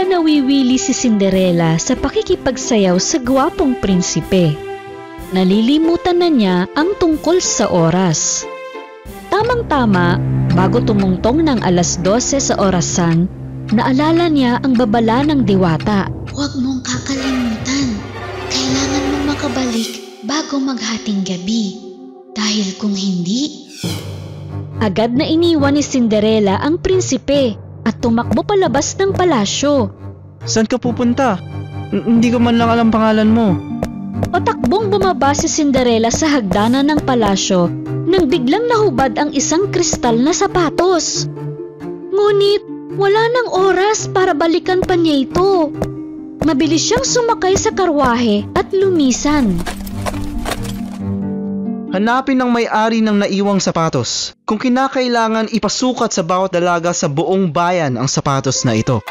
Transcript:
tila nawiwili si Cinderella sa pakikipagsayaw sa gwapong prinsipe. Nalilimutan na niya ang tungkol sa oras. Tamang-tama, bago tumungtong ng 12:00 sa orasan, naalala niya ang babala ng diwata. Huwag mong kakalimutan. Kailangan mong makabalik bago maghating gabi. Dahil kung hindi... Agad na iniwan ni Cinderella ang prinsipe at tumakbo palabas ng palasyo. Saan ka pupunta? Hindi ko man lang alam pangalan mo. Patakbong bumaba si Cinderella sa hagdanan ng palasyo nang biglang nahubad ang isang kristal na sapatos. Ngunit wala nang oras para balikan pa niya ito. Mabilis siyang sumakay sa karwahe at lumisan. Hanapin ang may-ari ng naiwang sapatos. Kung kinakailangan ipasukat sa bawat dalaga sa buong bayan ang sapatos na ito.